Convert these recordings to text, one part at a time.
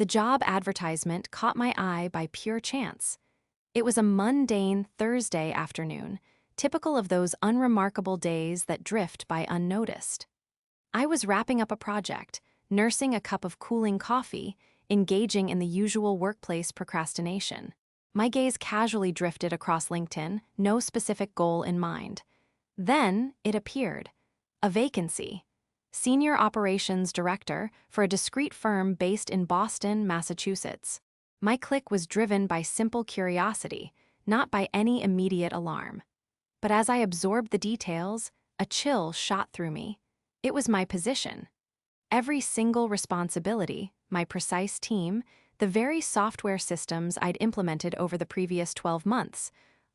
The job advertisement caught my eye by pure chance. It was a mundane Thursday afternoon, typical of those unremarkable days that drift by unnoticed. I was wrapping up a project, nursing a cup of cooling coffee, engaging in the usual workplace procrastination. My gaze casually drifted across LinkedIn, no specific goal in mind. Then it appeared. A vacancy. Senior Operations Director for a discreet firm based in Boston, Massachusetts. My click was driven by simple curiosity, not by any immediate alarm. But as I absorbed the details, a chill shot through me. It was my position. Every single responsibility, my precise team, the very software systems I'd implemented over the previous 12 months,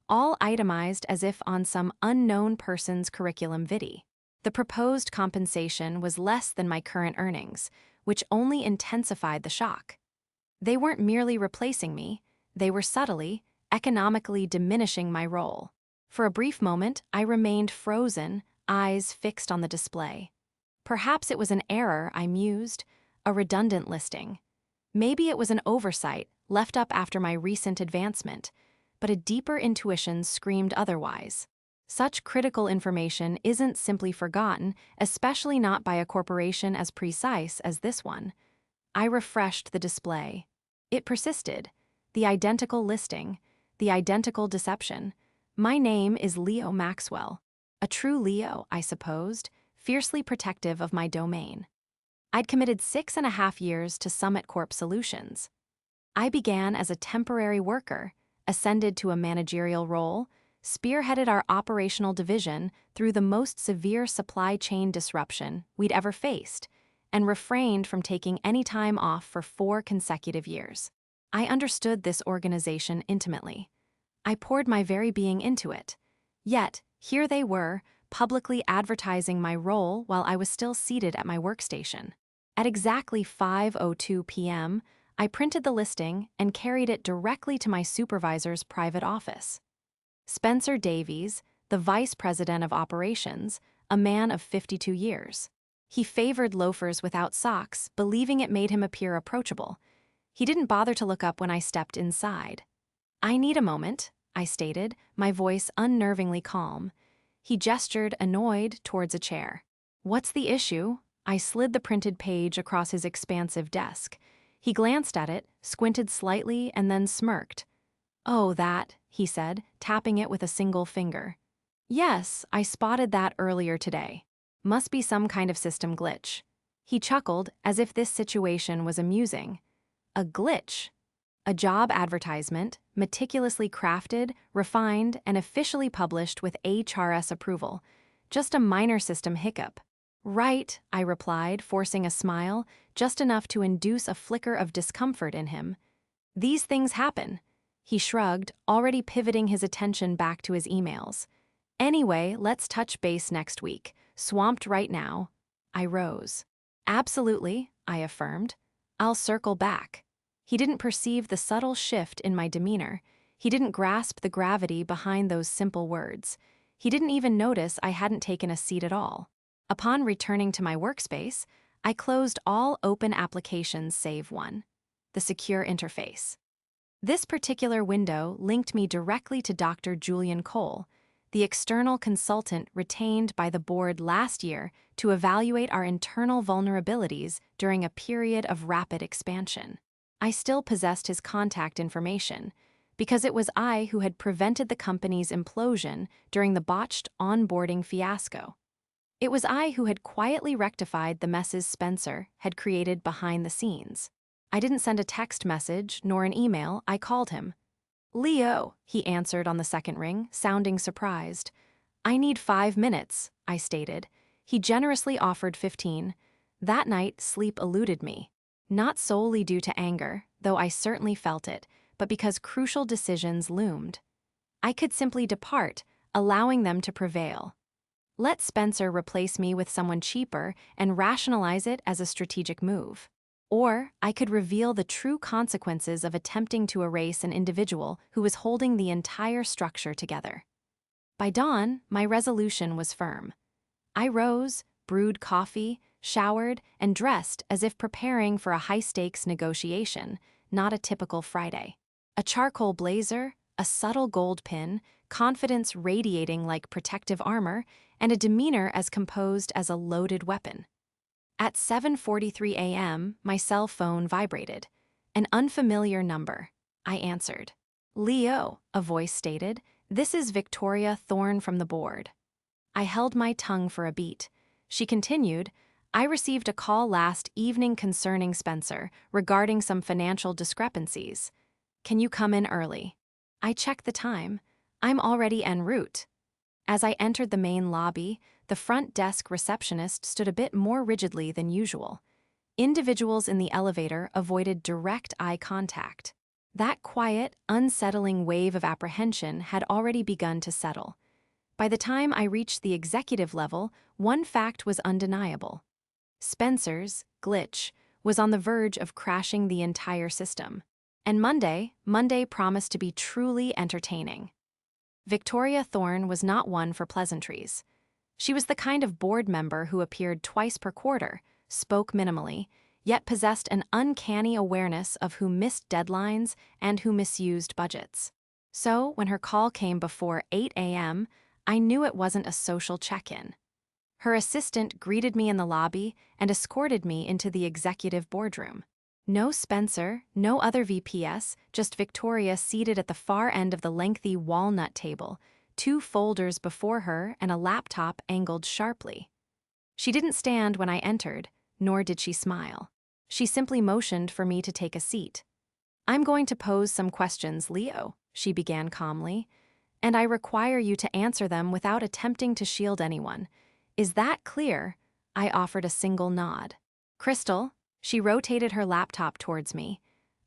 all itemized as if on some unknown person's curriculum vitae. The proposed compensation was less than my current earnings, which only intensified the shock. They weren't merely replacing me, they were subtly, economically diminishing my role. For a brief moment, I remained frozen, eyes fixed on the display. Perhaps it was an error, I mused, a redundant listing. Maybe it was an oversight, left up after my recent advancement, but a deeper intuition screamed otherwise. Such critical information isn't simply forgotten, especially not by a corporation as precise as this one. I refreshed the display. It persisted. The identical listing, the identical deception. My name is Leo Maxwell. A true Leo, I supposed, fiercely protective of my domain. I'd committed 6.5 years to Summit Corp Solutions. I began as a temporary worker, ascended to a managerial role, spearheaded our operational division through the most severe supply chain disruption we'd ever faced, and refrained from taking any time off for 4 consecutive years. I understood this organization intimately. I poured my very being into it. Yet, here they were, publicly advertising my role while I was still seated at my workstation. At exactly 5:02 p.m., I printed the listing and carried it directly to my supervisor's private office. Spencer Davies, the vice president of operations, a man of 52 years. He favored loafers without socks, believing it made him appear approachable. He didn't bother to look up when I stepped inside. "I need a moment," I stated, my voice unnervingly calm. He gestured, annoyed, towards a chair. "What's the issue?" I slid the printed page across his expansive desk. He glanced at it, squinted slightly, and then smirked. "Oh, that," he said, tapping it with a single finger. "Yes, I spotted that earlier today. Must be some kind of system glitch." He chuckled, as if this situation was amusing. A glitch? A job advertisement, meticulously crafted, refined, and officially published with HRS approval. Just a minor system hiccup. "Right," I replied, forcing a smile, just enough to induce a flicker of discomfort in him. "These things happen." He shrugged, already pivoting his attention back to his emails. "Anyway, let's touch base next week. Swamped right now." I rose. "Absolutely," I affirmed. "I'll circle back." He didn't perceive the subtle shift in my demeanor. He didn't grasp the gravity behind those simple words. He didn't even notice I hadn't taken a seat at all. Upon returning to my workspace, I closed all open applications save one, the secure interface. This particular window linked me directly to Dr. Julian Cole, the external consultant retained by the board last year to evaluate our internal vulnerabilities during a period of rapid expansion. I still possessed his contact information, because it was I who had prevented the company's implosion during the botched onboarding fiasco. It was I who had quietly rectified the messes Spencer had created behind the scenes. I didn't send a text message nor an email, I called him. "Leo," he answered on the second ring, sounding surprised. "I need 5 minutes," I stated. He generously offered 15. That night, sleep eluded me. Not solely due to anger, though I certainly felt it, but because crucial decisions loomed. I could simply depart, allowing them to prevail. Let Spencer replace me with someone cheaper and rationalize it as a strategic move. Or I could reveal the true consequences of attempting to erase an individual who was holding the entire structure together. By dawn, my resolution was firm. I rose, brewed coffee, showered, and dressed as if preparing for a high-stakes negotiation, not a typical Friday. A charcoal blazer, a subtle gold pin, confidence radiating like protective armor, and a demeanor as composed as a loaded weapon. At 7:43 a.m., my cell phone vibrated. An unfamiliar number. I answered. "Leo," a voice stated, "this is Victoria Thorne from the board." I held my tongue for a beat. She continued, "I received a call last evening concerning Spencer regarding some financial discrepancies. Can you come in early?" I checked the time. I'm already en route. As I entered the main lobby, the front desk receptionist stood a bit more rigidly than usual. Individuals in the elevator avoided direct eye contact. That quiet, unsettling wave of apprehension had already begun to settle. By the time I reached the executive level, one fact was undeniable. Spencer's glitch was on the verge of crashing the entire system. And Monday promised to be truly entertaining. Victoria Thorne was not one for pleasantries. She was the kind of board member who appeared twice per quarter, spoke minimally, yet possessed an uncanny awareness of who missed deadlines and who misused budgets. So, when her call came before 8 a.m., I knew it wasn't a social check-in. Her assistant greeted me in the lobby and escorted me into the executive boardroom. No Spencer, no other VPS, just Victoria seated at the far end of the lengthy walnut table, 2 folders before her and a laptop angled sharply. She didn't stand when I entered, nor did she smile. She simply motioned for me to take a seat. "I'm going to pose some questions, Leo," she began calmly, "and I require you to answer them without attempting to shield anyone. Is that clear?" I offered a single nod. "Crystal," she rotated her laptop towards me.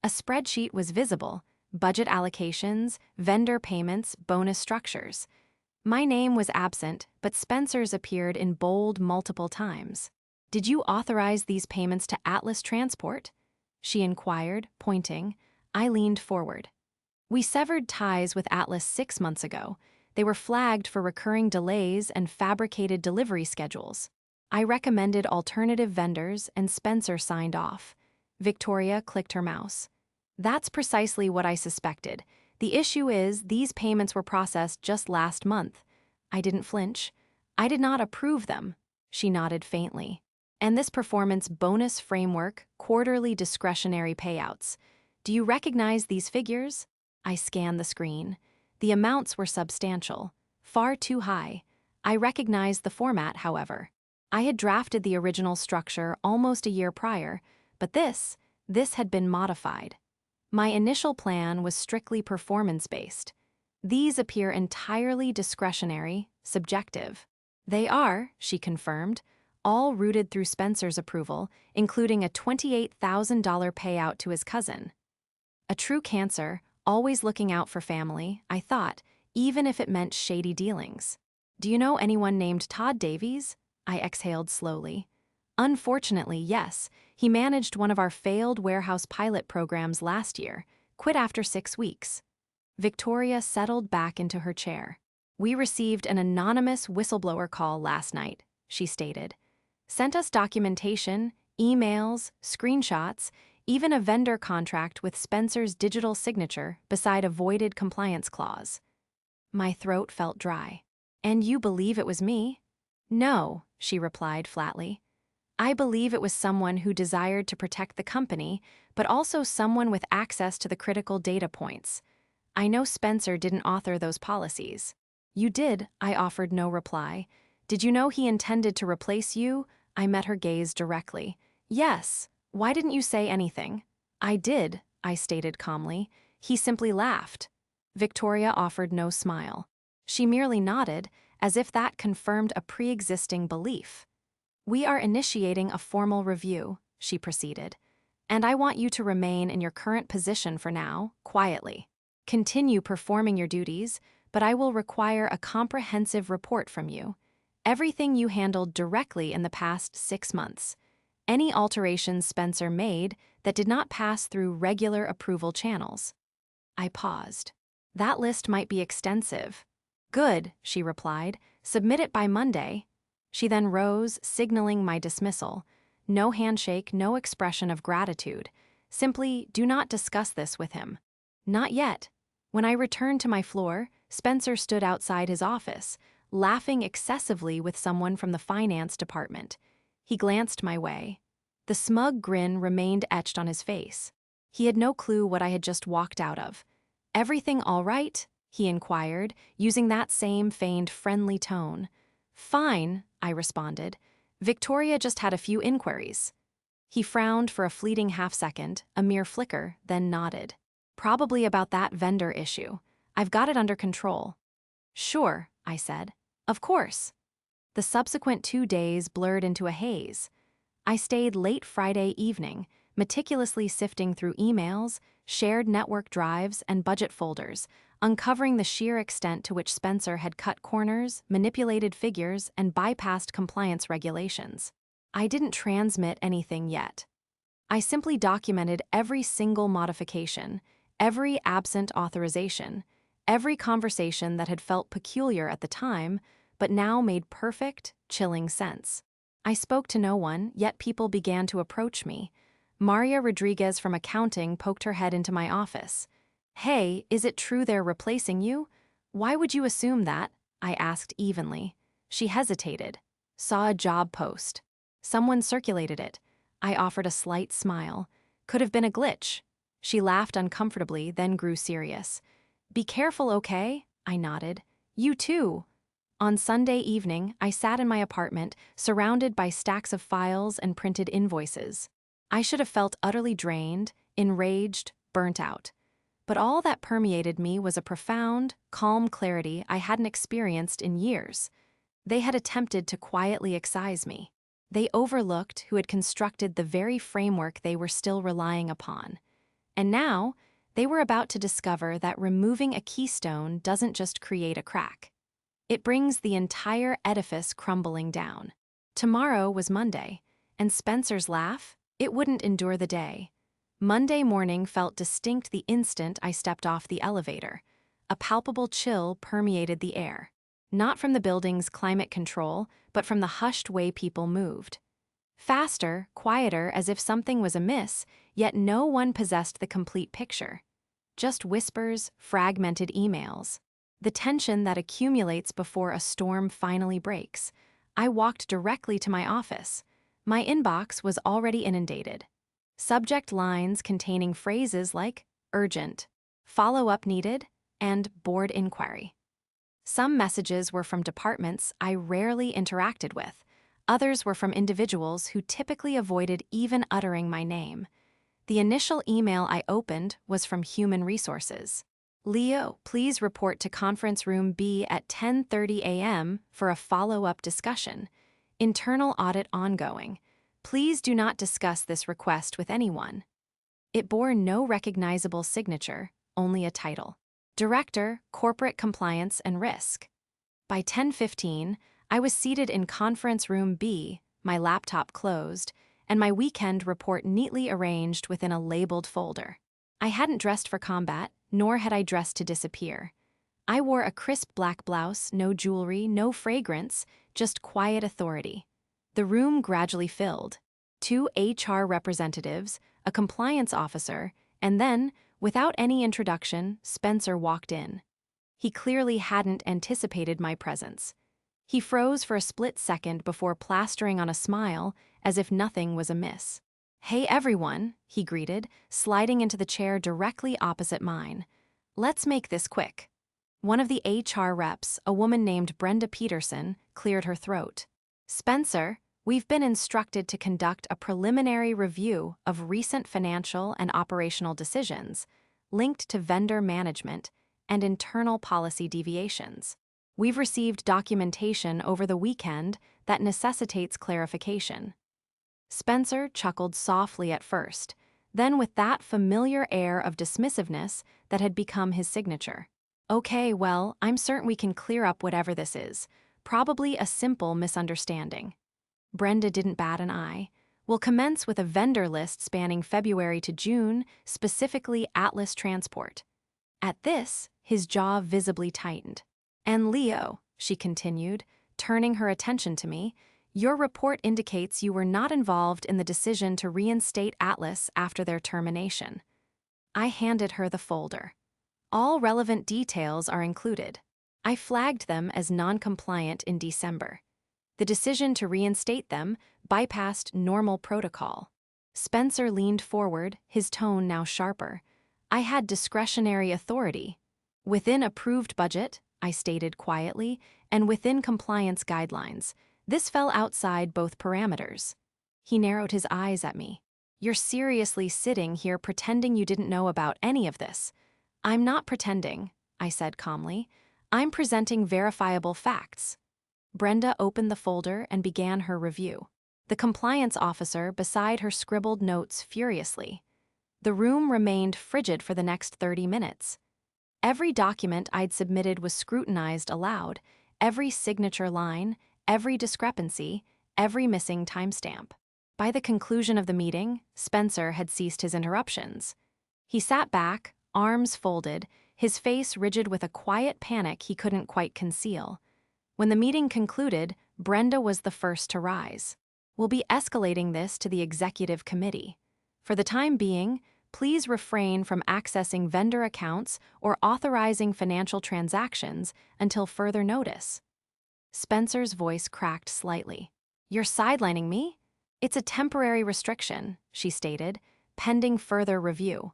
A spreadsheet was visible, budget allocations, vendor payments, bonus structures. My name was absent, but Spencer's appeared in bold multiple times. "Did you authorize these payments to Atlas Transport?" she inquired, pointing. I leaned forward. "We severed ties with Atlas 6 months ago. They were flagged for recurring delays and fabricated delivery schedules. I recommended alternative vendors and Spencer signed off." Victoria clicked her mouse. "That's precisely what I suspected. The issue is, these payments were processed just last month." I didn't flinch. "I did not approve them," she nodded faintly. "And this performance bonus framework, quarterly discretionary payouts. Do you recognize these figures?" I scanned the screen. The amounts were substantial, far too high. I recognized the format, however. I had drafted the original structure almost a year prior, but this had been modified. My initial plan was strictly performance-based. These appear entirely discretionary, subjective. "They are," she confirmed, "all routed through Spencer's approval, including a $28,000 payout to his cousin." A true Cancer, always looking out for family, I thought, even if it meant shady dealings. "Do you know anyone named Todd Davies?" I exhaled slowly. "Unfortunately, yes. He managed one of our failed warehouse pilot programs last year, quit after 6 weeks. Victoria settled back into her chair. "We received an anonymous whistleblower call last night," she stated. "Sent us documentation, emails, screenshots, even a vendor contract with Spencer's digital signature beside a voided compliance clause." My throat felt dry. "And you believe it was me?" "No," she replied flatly. "I believe it was someone who desired to protect the company, but also someone with access to the critical data points. I know Spencer didn't author those policies." "You did," I offered no reply. "Did you know he intended to replace you?" I met her gaze directly. "Yes. Why didn't you say anything?" "I did," I stated calmly. "He simply laughed." Victoria offered no smile. She merely nodded, as if that confirmed a pre-existing belief. "We are initiating a formal review," she proceeded, "and I want you to remain in your current position for now, quietly. Continue performing your duties, but I will require a comprehensive report from you. Everything you handled directly in the past 6 months. Any alterations Spencer made that did not pass through regular approval channels." I paused. "That list might be extensive." "Good," she replied. "Submit it by Monday." She then rose, signaling my dismissal. No handshake, no expression of gratitude. Simply, do not discuss this with him. Not yet. When I returned to my floor, Spencer stood outside his office, laughing excessively with someone from the finance department. He glanced my way. The smug grin remained etched on his face. He had no clue what I had just walked out of. "Everything all right?" he inquired, using that same feigned friendly tone. "Fine," I responded. "Victoria just had a few inquiries." He frowned for a fleeting half-second, a mere flicker, then nodded. "Probably about that vendor issue. I've got it under control." "Sure," I said. "Of course." The subsequent 2 days blurred into a haze. I stayed late Friday evening, meticulously sifting through emails, shared network drives, and budget folders, uncovering the sheer extent to which Spencer had cut corners, manipulated figures, and bypassed compliance regulations. I didn't transmit anything yet. I simply documented every single modification, every absent authorization, every conversation that had felt peculiar at the time, but now made perfect, chilling sense. I spoke to no one, yet people began to approach me. Maria Rodriguez from accounting poked her head into my office. "Hey, is it true they're replacing you?" "Why would you assume that?" I asked evenly. She hesitated. "Saw a job post. Someone circulated it." I offered a slight smile. "Could have been a glitch." She laughed uncomfortably, then grew serious. "Be careful, okay?" I nodded. "You too." On Sunday evening, I sat in my apartment, surrounded by stacks of files and printed invoices. I should have felt utterly drained, enraged, burnt out. But all that permeated me was a profound, calm clarity I hadn't experienced in years. They had attempted to quietly excise me. They overlooked who had constructed the very framework they were still relying upon. And now, they were about to discover that removing a keystone doesn't just create a crack. It brings the entire edifice crumbling down. Tomorrow was Monday, and Spencer's laugh, it wouldn't endure the day. Monday morning felt distinct the instant I stepped off the elevator. A palpable chill permeated the air. Not from the building's climate control, but from the hushed way people moved. Faster, quieter, as if something was amiss, yet no one possessed the complete picture. Just whispers, fragmented emails. The tension that accumulates before a storm finally breaks. I walked directly to my office. My inbox was already inundated. Subject lines containing phrases like urgent, follow-up needed, and board inquiry. Some messages were from departments I rarely interacted with. Others were from individuals who typically avoided even uttering my name. The initial email I opened was from Human Resources. "Leo, please report to conference room B at 10:30 a.m. for a follow-up discussion. Internal audit ongoing. Please do not discuss this request with anyone." It bore no recognizable signature, only a title. Director, Corporate Compliance and Risk. By 10:15, I was seated in conference room B, my laptop closed, and my weekend report neatly arranged within a labeled folder. I hadn't dressed for combat, nor had I dressed to disappear. I wore a crisp black blouse, no jewelry, no fragrance, just quiet authority. The room gradually filled. 2 HR representatives, a compliance officer, and then, without any introduction, Spencer walked in. He clearly hadn't anticipated my presence. He froze for a split second before plastering on a smile, as if nothing was amiss. "Hey everyone," he greeted, sliding into the chair directly opposite mine. "Let's make this quick." One of the HR reps, a woman named Brenda Peterson, cleared her throat. "Spencer, we've been instructed to conduct a preliminary review of recent financial and operational decisions linked to vendor management and internal policy deviations. We've received documentation over the weekend that necessitates clarification." Spencer chuckled softly at first, then with that familiar air of dismissiveness that had become his signature. "Okay, well, I'm certain we can clear up whatever this is. Probably a simple misunderstanding." Brenda didn't bat an eye. "We'll commence with a vendor list spanning February to June, specifically Atlas Transport." At this, his jaw visibly tightened. "And Leo," she continued, turning her attention to me, "Your report indicates you were not involved in the decision to reinstate Atlas after their termination." I handed her the folder. All relevant details are included. I flagged them as non-compliant in December. The decision to reinstate them bypassed normal protocol. Spencer leaned forward, his tone now sharper. "I had discretionary authority. Within approved budget," I stated quietly, "and within compliance guidelines. This fell outside both parameters." He narrowed his eyes at me. "You're seriously sitting here pretending you didn't know about any of this?" "I'm not pretending," I said calmly. "I'm presenting verifiable facts." Brenda opened the folder and began her review. The compliance officer beside her scribbled notes furiously. The room remained frigid for the next 30 minutes. Every document I'd submitted was scrutinized aloud, every signature line, every discrepancy, every missing timestamp. By the conclusion of the meeting, Spencer had ceased his interruptions. He sat back, arms folded, his face rigid with a quiet panic he couldn't quite conceal. When the meeting concluded, Brenda was the first to rise. "We'll be escalating this to the executive committee. For the time being, please refrain from accessing vendor accounts or authorizing financial transactions until further notice." Spencer's voice cracked slightly. "You're sidelining me?" "It's a temporary restriction," she stated, "pending further review."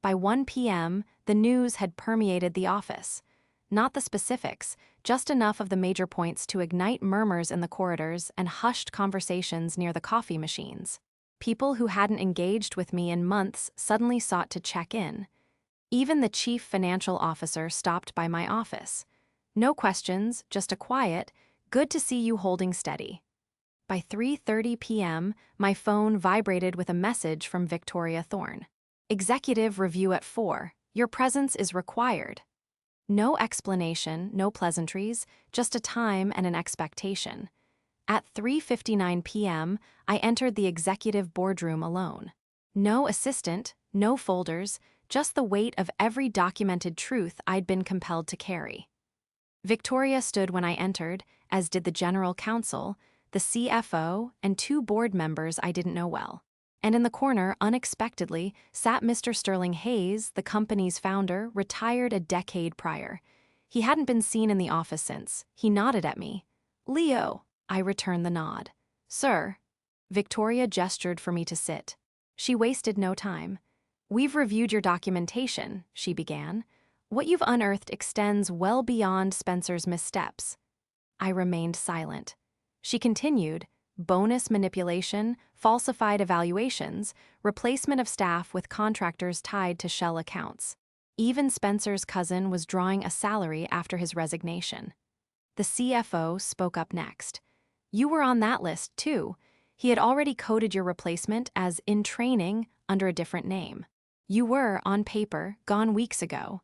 By 1 p.m., the news had permeated the office. Not the specifics, just enough of the major points to ignite murmurs in the corridors and hushed conversations near the coffee machines. People who hadn't engaged with me in months suddenly sought to check in. Even the chief financial officer stopped by my office. No questions, just a quiet, "Good to see you holding steady." By 3:30 p.m., my phone vibrated with a message from Victoria Thorne. "Executive review at 4. Your presence is required." No explanation, no pleasantries, just a time and an expectation. At 3:59 p.m., I entered the executive boardroom alone. No assistant, no folders, just the weight of every documented truth I'd been compelled to carry. Victoria stood when I entered, as did the general counsel, the CFO, and 2 board members I didn't know well. And in the corner, unexpectedly, sat Mr. Sterling Hayes, the company's founder, retired a decade prior. He hadn't been seen in the office since. He nodded at me. "Leo." I returned the nod. "Sir." Victoria gestured for me to sit. She wasted no time. "We've reviewed your documentation," she began. "What you've unearthed extends well beyond Spencer's missteps." I remained silent. She continued, "Bonus manipulation, falsified evaluations, replacement of staff with contractors tied to shell accounts. Even Spencer's cousin was drawing a salary after his resignation." The CFO spoke up next. "You were on that list, too. He had already coded your replacement as in training under a different name. You were, on paper, gone weeks ago."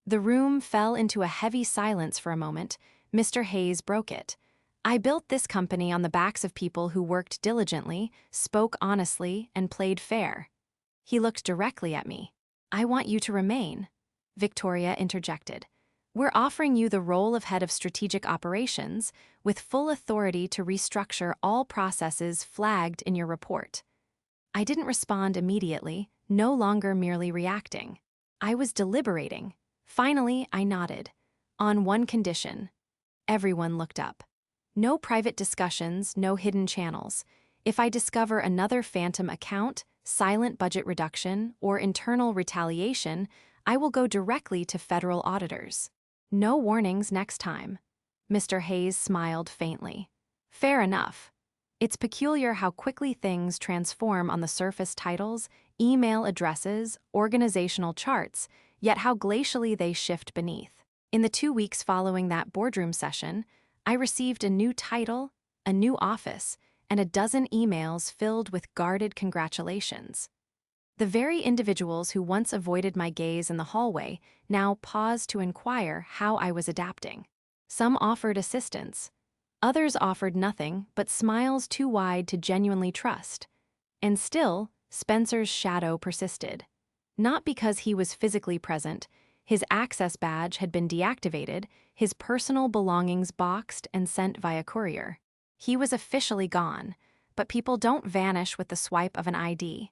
The room fell into a heavy silence for a moment. Mr. Hayes broke it. "I built this company on the backs of people who worked diligently, spoke honestly, and played fair." He looked directly at me. "I want you to remain." Victoria interjected. "We're offering you the role of head of strategic operations, with full authority to restructure all processes flagged in your report." I didn't respond immediately, no longer merely reacting. I was deliberating. Finally, I nodded. "On one condition." Everyone looked up. "No private discussions, no hidden channels. If I discover another phantom account, silent budget reduction, or internal retaliation, I will go directly to federal auditors. No warnings next time." Mr. Hayes smiled faintly. "Fair enough. It's peculiar how quickly things transform on the surface: titles, email addresses, organizational charts, yet how glacially they shift beneath. In the 2 weeks following that boardroom session, I received a new title, a new office, and a dozen emails filled with guarded congratulations. The very individuals who once avoided my gaze in the hallway now paused to inquire how I was adapting. Some offered assistance. Others offered nothing but smiles too wide to genuinely trust. And still, Spencer's shadow persisted. Not because he was physically present, His access badge had been deactivated, his personal belongings boxed and sent via courier. He was officially gone, but people don't vanish with the swipe of an ID.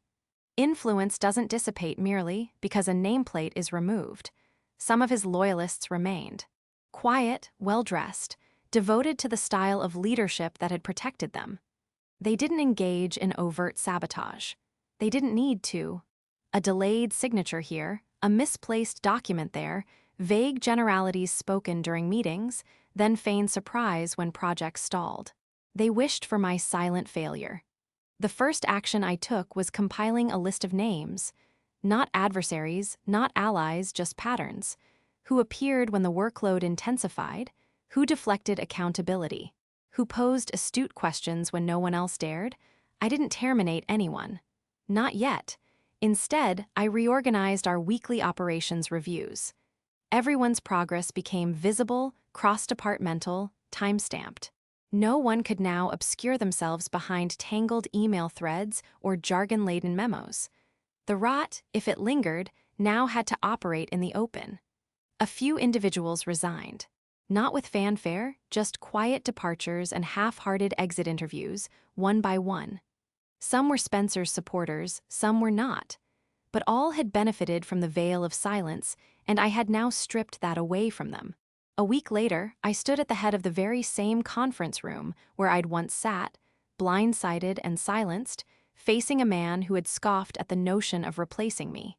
Influence doesn't dissipate merely because a nameplate is removed. Some of his loyalists remained. Quiet, well-dressed, devoted to the style of leadership that had protected them. They didn't engage in overt sabotage. They didn't need to. A delayed signature here, a misplaced document there, vague generalities spoken during meetings, then feigned surprise when projects stalled. They wished for my silent failure. The first action I took was compiling a list of names, not adversaries, not allies, just patterns, who appeared when the workload intensified, who deflected accountability, who posed astute questions when no one else dared. I didn't terminate anyone. Not yet. Instead, I reorganized our weekly operations reviews. Everyone's progress became visible, cross-departmental, time-stamped. No one could now obscure themselves behind tangled email threads or jargon-laden memos. The rot, if it lingered, now had to operate in the open. A few individuals resigned. Not with fanfare, just quiet departures and half-hearted exit interviews, one by one. Some were Spencer's supporters, some were not. But all had benefited from the veil of silence, and I had now stripped that away from them. A week later, I stood at the head of the very same conference room where I'd once sat, blindsided and silenced, facing a man who had scoffed at the notion of replacing me.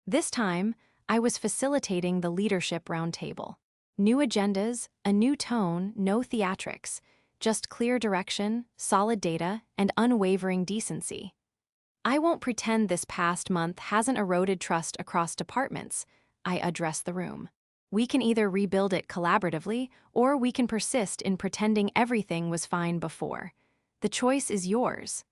This time, I was facilitating the leadership roundtable. New agendas, a new tone, no theatrics, just clear direction, solid data, and unwavering decency. I won't pretend this past month hasn't eroded trust across departments. I address the room. We can either rebuild it collaboratively, or we can persist in pretending everything was fine before. The choice is yours.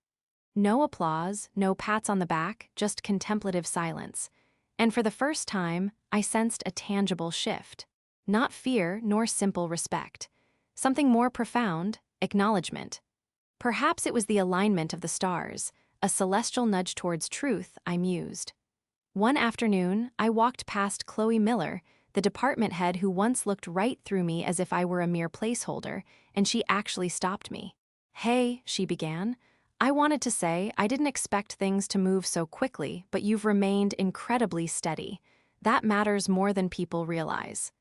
No applause, no pats on the back, just contemplative silence. And for the first time, I sensed a tangible shift. Not fear nor simple respect. Something more profound, acknowledgement. Perhaps it was the alignment of the stars, a celestial nudge towards truth, I mused. One afternoon, I walked past Chloe Miller, the department head who once looked right through me as if I were a mere placeholder, and she actually stopped me. "Hey," she began. "I wanted to say I didn't expect things to move so quickly, but you've remained incredibly steady. That matters more than people realize."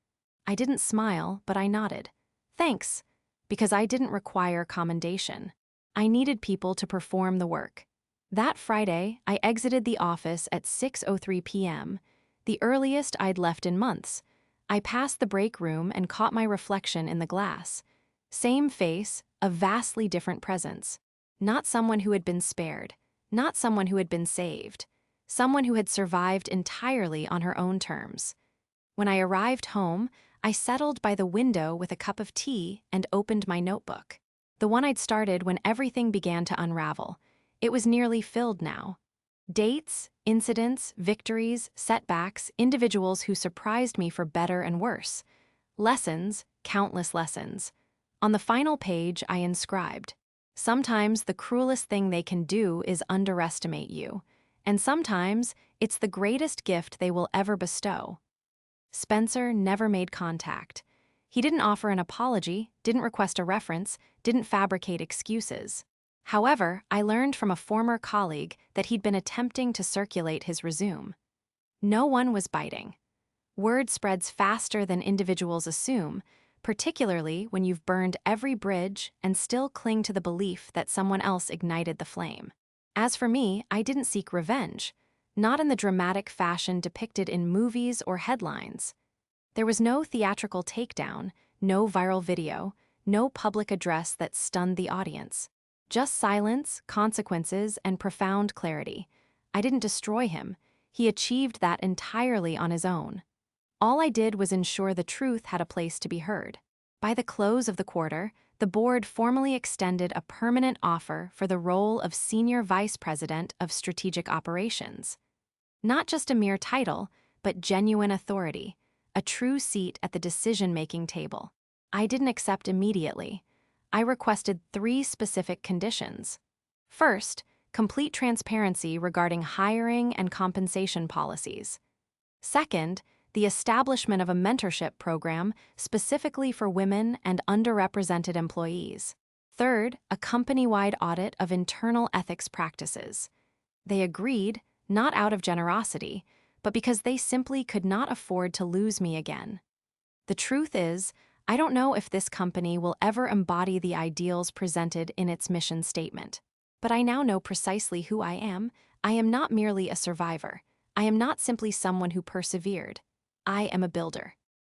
I didn't smile, but I nodded. "Thanks," because I didn't require commendation. I needed people to perform the work. That Friday, I exited the office at 6:03 p.m., the earliest I'd left in months. I passed the break room and caught my reflection in the glass. Same face, a vastly different presence. Not someone who had been spared, not someone who had been saved, someone who had survived entirely on her own terms. When I arrived home, I settled by the window with a cup of tea and opened my notebook. The one I'd started when everything began to unravel. It was nearly filled now. Dates, incidents, victories, setbacks, individuals who surprised me for better and worse. Lessons, countless lessons. On the final page, I inscribed, "Sometimes the cruelest thing they can do is underestimate you, and sometimes it's the greatest gift they will ever bestow." Spencer never made contact. He didn't offer an apology, didn't request a reference, didn't fabricate excuses. However, I learned from a former colleague that he'd been attempting to circulate his resume. No one was biting. Word spreads faster than individuals assume, particularly when you've burned every bridge and still cling to the belief that someone else ignited the flame. As for me, I didn't seek revenge, not in the dramatic fashion depicted in movies or headlines. There was no theatrical takedown, no viral video, no public address that stunned the audience. Just silence, consequences, and profound clarity. I didn't destroy him. He achieved that entirely on his own. All I did was ensure the truth had a place to be heard. By the close of the quarter, the board formally extended a permanent offer for the role of Senior Vice President of Strategic Operations. Not just a mere title, but genuine authority, a true seat at the decision-making table. I didn't accept immediately. I requested 3 specific conditions. First, complete transparency regarding hiring and compensation policies. Second, The establishment of a mentorship program specifically for women and underrepresented employees. Third, a company-wide audit of internal ethics practices. They agreed, not out of generosity, but because they simply could not afford to lose me again. The truth is, I don't know if this company will ever embody the ideals presented in its mission statement. But I now know precisely who I am. I am not merely a survivor. I am not simply someone who persevered. I am a builder.